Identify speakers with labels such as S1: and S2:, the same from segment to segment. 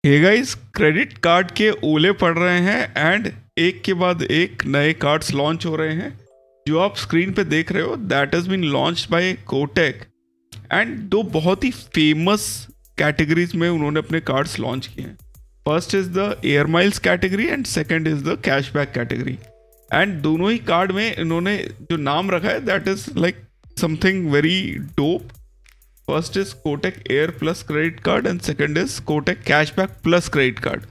S1: Hey guys, credit card के ओले पड़ रहे हैं एंड एक के बाद एक नए कार्ड्स लॉन्च हो रहे हैं। जो आप स्क्रीन पे देख रहे हो that has been launched by Kotak and दो बहुत ही फेमस कैटेगरीज में उन्होंने अपने कार्ड्स लॉन्च किए हैं। First is the air miles category and second is the cashback category. And दोनों ही कार्ड में इन्होंने जो नाम रखा है that is like something very dope. First is Kotak air plus credit card and second is Kotak cashback plus credit card.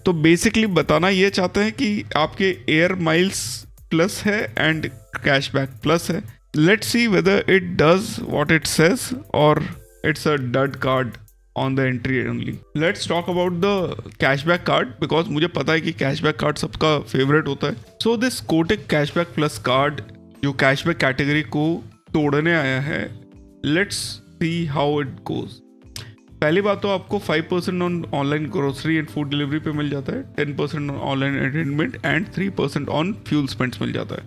S1: तो basically बताना ये चाहते हैं कि आपके एयर माइल्स प्लस है एंड कैशबैक प्लस है। Let's see whether it does what it says और it's a dud card on the entry only. Let's talk about the cashback card because मुझे पता है कि कैशबैक कार्ड सबका favourite होता है। So this Kotak cashback plus card जो cashback category को तोड़ने आया है, let's see how it goes. पहली बात तो आपको 5% on online grocery and food delivery पे मिल जाता है, 10% on online entertainment and 3% on fuel spends मिल जाता है।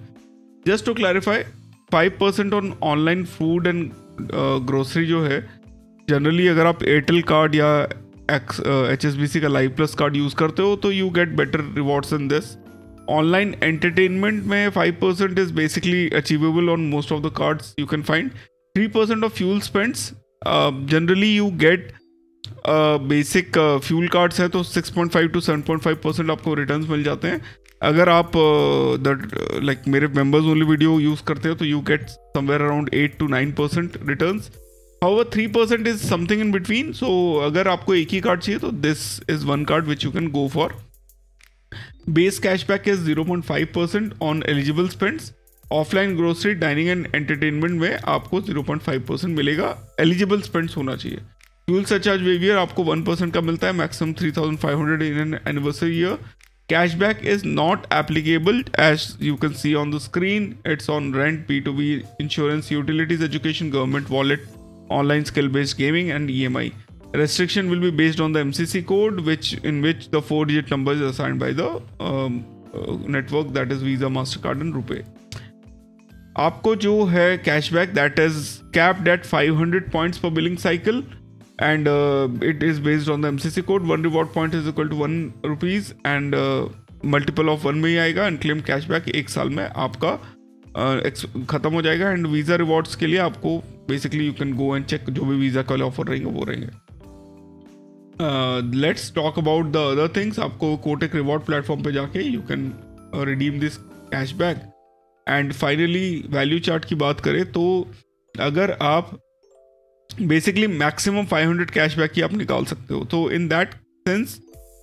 S1: Just to clarify, 5% on online food and grocery जो है जनरली अगर आप एयरटेल कार्ड या HSBC का लाइव प्लस कार्ड यूज़ करते हो तो you get better rewards in this. Online entertainment में 5% is basically achievable on most of the cards you can find. 3% of fuel spends, generally you get basic fuel cards है तो 6.5 to 7.5% आपको returns मिल जाते हैं। अगर आप लाइक मेरे members only video use करते हो तो you get somewhere around 8 to 9% returns. However 3% is something in between. So अगर आपको एक ही कार्ड चाहिए तो this is one card which you can go for. Base cashback is 0.5% on eligible spends. Offline grocery dining and entertainment में आपको 0.5% मिलेगा, eligible spends होना चाहिए। फ्यूल सरचार्ज वेवियर आपको 1% का मिलता है, maximum 3,500 in an anniversary year. Cashback is not applicable as you can see on the screen. It's on rent, P2B, insurance, utilities, education, government wallet, online skill based gaming and EMI. Restriction will be based on the MCC code in which the 4-digit number is assigned by the network, that is Visa, Mastercard and RuPay. आपको जो है cashback that is capped at 500 points पर billing cycle and it is based on the MCC code. 1 reward point is equal to 1 rupees and multiple of 1 में ही आएगा and claim cashback 1 साल में आपका ख़त्म हो जाएगा। एंड वीज़ा रिवॉर्ड्स के लिए आपको basically you can go and check जो भी वीज़ा का ऑफर रहेंगे वो रहेंगे। Let's talk about the other things. आपको कोटक रिवॉर्ड प्लेटफॉर्म पे जाके you can redeem this cashback. And finally value chart की बात करें तो अगर आप बेसिकली मैक्सिमम 500 कैशबैक की आप निकाल सकते हो। तो in that sense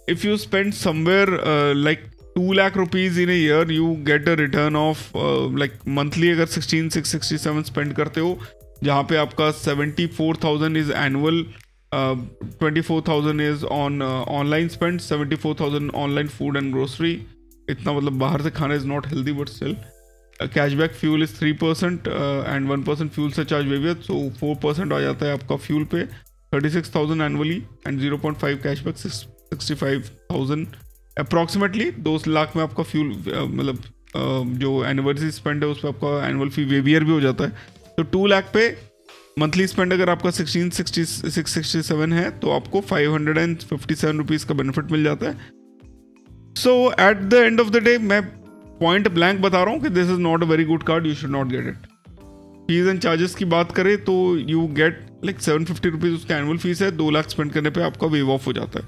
S1: if you spend somewhere like 2 lakh rupees in a year you get a return of like monthly अगर 16,667 स्पेंड करते हो, जहाँ पे आपका 74,000 is annual, 24,000 is on online spend, 74,000 online food and grocery. इतना मतलब बाहर से खाना is not healthy but still. Cashback fuel is 3% and 1% fuel surcharge waiver, so 4% आ जाता है आपका फ्यूल पे। 36,000 annually and 0.5 cashback 65,000 approximately. 2 lakh में आपका फ्यूल मतलब जो एनिवर्सरी स्पेंड है उस पर आपका एनुअल फी वेवियर भी हो जाता है। तो 2 लाख पे मंथली स्पेंड अगर आपका 1667 है तो आपको 557 रुपीज़ का बेनिफिट मिल जाता है। So at the end of the day मैं पॉइंट ब्लैंक बता रहा हूँ कि this is not a very good card, you should not get it. Fees and charges की बात करें तो यू गेट लाइक 750 रुपीज़ उसका एनुअल फीस है। 2 लाख स्पेंड करने पे आपका वेव ऑफ हो जाता है।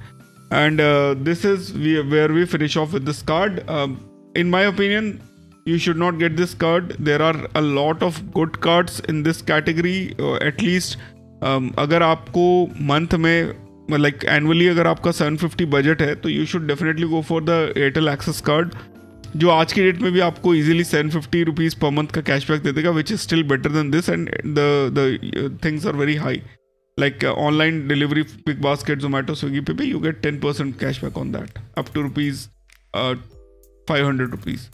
S1: And this is where we finish off with this card. In my opinion you should not get this card. There are a lot of good cards in this category. At least अगर आपको month में like annually अगर आपका 750 budget है तो you should definitely go for the Airtel access card, जो आज की डेट में भी आपको इजीली 750 रुपीज़ पर मंथ का कैशबैक दे देगा, which is still better than this. And the things are very high like online delivery, Big Basket, Zomato, Swiggy पे भी you get 10% cashback on that up to rupees 500 rupees.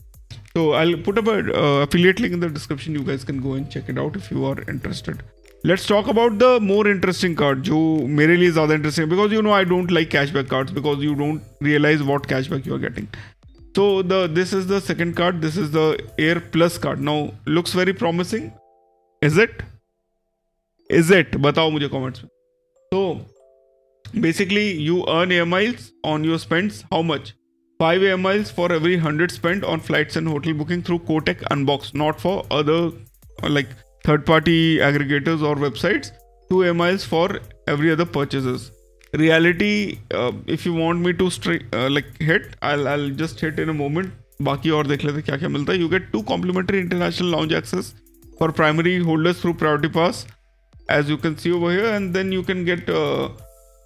S1: So I'll put up a affiliate link in the description. You guys can go and check it out if you are interested. Let's talk about the more interesting card, जो मेरे लिए ज़्यादा interesting है, because you know I don't like cashback cards because you don't realize what cashback you are getting. So this is the second card. This is the Air Plus card. Now looks very promising. Is it? Is it? बताओ मुझे comments में. So Basically you earn air miles on your spends. How much? 5 air miles for every 100 spent on flights and hotel booking through Kotak Unbox, not for other like third party aggregators or websites. 2 air miles for every other purchases. Reality, if you want me to hit, I'll just hit in a moment. बाकी और देख लेते क्या क्या मिलता है. You get 2 complimentary international lounge access for primary holders through Priority Pass, as you can see over here, and then you can get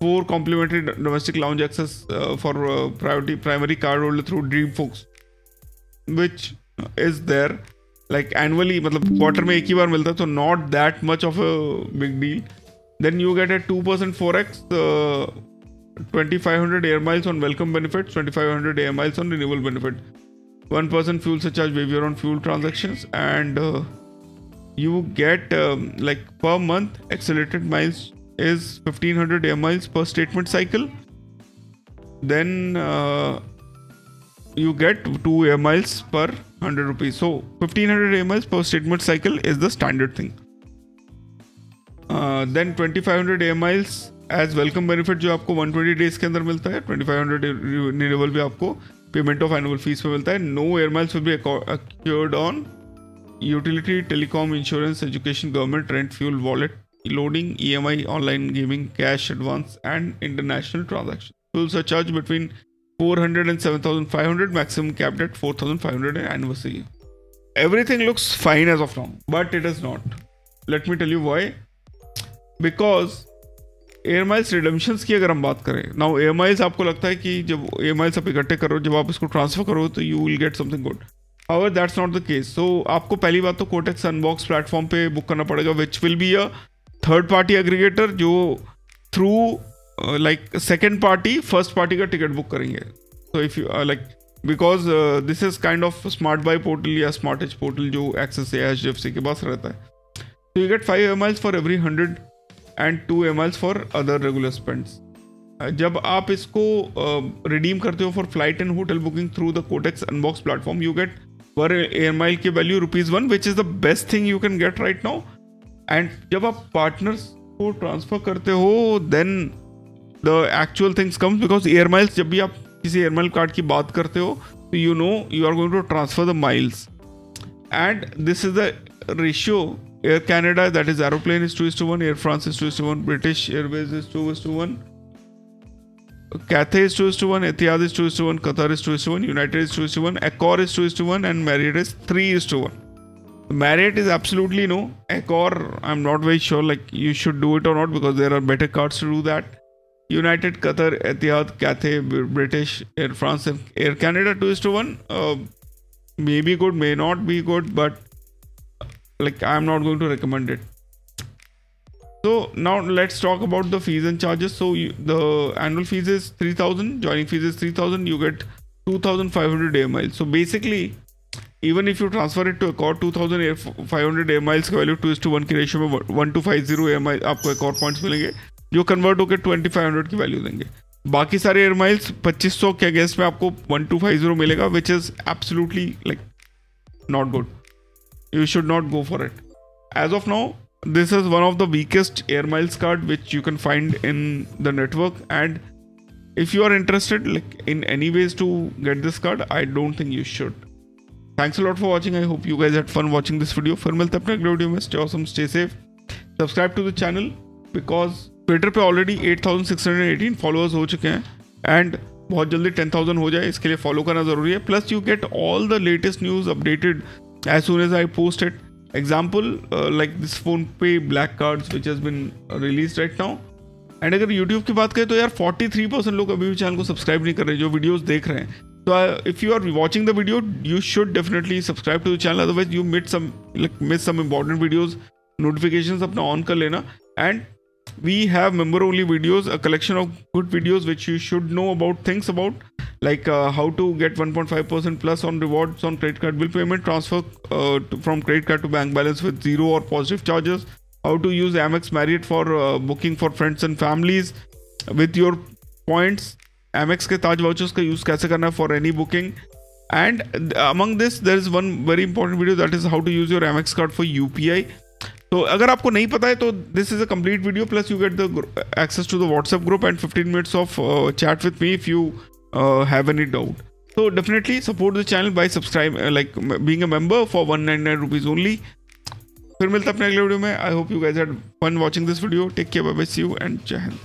S1: 4 complimentary domestic lounge access for primary card holder through DreamFox, which is there like annually, मतलब quarter में एक ही बार मिलता है, तो not that much of a big deal. Then you get a 2% forex, 2500 air miles on welcome benefits, 2500 air miles on renewal benefit, 1% fuel surcharge waiver on fuel transactions, and you get like per month accelerated miles is 1500 air miles per statement cycle. Then you get 2 air miles per 100 rupees. So 1500 air miles per statement cycle is the standard thing. Then 2500 air miles as welcome benefit जो आपको 120 days के अंदर मिलता है. 2500 renewal भी आपको payment of annual fees पे मिलता है. No air miles will be accrued on utility, telecom, insurance, education, government, rent, fuel, wallet, loading, EMI, online gaming, cash advance and international transaction. Fuel surcharge between 400 and 7500, maximum capped at 4500 anniversary. Everything looks fine as of now, but it is not. Let me tell you why. Because air miles redemptions की अगर हम बात करें, now air miles आपको लगता है कि जब एयर माइल्स आप इकट्ठे करो, जब आप इसको ट्रांसफर करो तो you will get something good. However that's not the case. So आपको पहली बात तो कोटेक्स अनबॉक्स प्लेटफॉर्म पे बुक करना पड़ेगा, which will be a third party aggregator जो through like second party first party का टिकट बुक करेंगे. So if you like, because this is kind of smart buy portal या स्मार्ट एज पोर्टल जो access है HDFC के पास रहता है. So you get 5 air miles for every 100 and 2 air miles for other regular spends. जब आप इसको redeem करते हो for flight and hotel booking through the Kotex Unbox platform, you get per air mile की value ₹1, which is the best thing you can get right now. And जब आप partners को transfer करते हो, then the actual things comes, because air miles, जब भी आप किसी air mile card की बात करते हो, तो you know you are going to transfer the miles. And this is the ratio. Air Canada, that is Aeroplane, is 2:1, Air France is 2:1, British Airways is 2:1, Cathay is 2:1, Etihad is 2:1, Qatar is 2:1, United is 2:1, Accor is 2:1, and Marriott is 3:1. Marriott is absolutely no. Accor, I'm not very sure like you should do it or not, because there are better cards to do that. United, Qatar, Etihad, Cathay, British, Air France, and Air Canada 2:1. May be good, may not be good, but like I'm not going to recommend it. So now let's talk about the fees and charges. So the annual fees is 3000, joining fees is 3000, you get 2500 air miles. So basically even if you transfer it to Accor, 2500 air miles का value 2:1 की ratio में 1250 air miles आपको Accor points मिलेंगे, जो convert होकर 2500 की value देंगे. बाकी सारे एयर माइल्स 2500 के अगेंस्ट में आपको 1250 मिलेगा, which is absolutely like not good. You should not go for it. As of now, this is one of the weakest air miles card which you can find in the network, and if you are interested like in any ways to get this card, I don't think you should. Thanks a lot for watching. I hope you guys had fun watching this video. फिर मिलते हैं अपने अगले video में. Stay awesome, stay safe. Subscribe to the channel because Twitter पे already 8618 followers हो चुके हैं, and बहुत जल्दी 10,000 हो जाए, इसके लिए फॉलो करना ज़रूरी है. Plus you get all the latest news updated as soon as I post it. Example, like this PhonePe black cards which has been released right now. And अगर YouTube की बात करें तो यार 43% लोग अभी भी चैनल को सब्सक्राइब नहीं कर रहे जो वीडियोस देख रहे हैं. So if you are watching the video, you should definitely subscribe to the channel. Otherwise you miss some important videos. Notifications अपना ऑन कर लेना. And we have member only videos, a collection of good videos which you should know about things about, like how to get 1.5% plus on rewards on credit card bill payment, transfer from credit card to bank balance with 0 or positive charges, how to use Amex Marriott for booking for friends and families with your points, Amex के ताज vouchers का use कैसे करना है for any booking, and among this there is one very important video, that is how to use your Amex card for UPI. तो अगर आपको नहीं पता है तो this is a complete video, plus you get the access to the WhatsApp group and 15 minutes of chat with me if you have any doubt. So definitely support the channel by subscribe, like being a member for 199 rupees only. फिर मिलता अपने अगले video में. I hope you guys had fun watching this video. Take care, bye bye, see you and जय हिंद.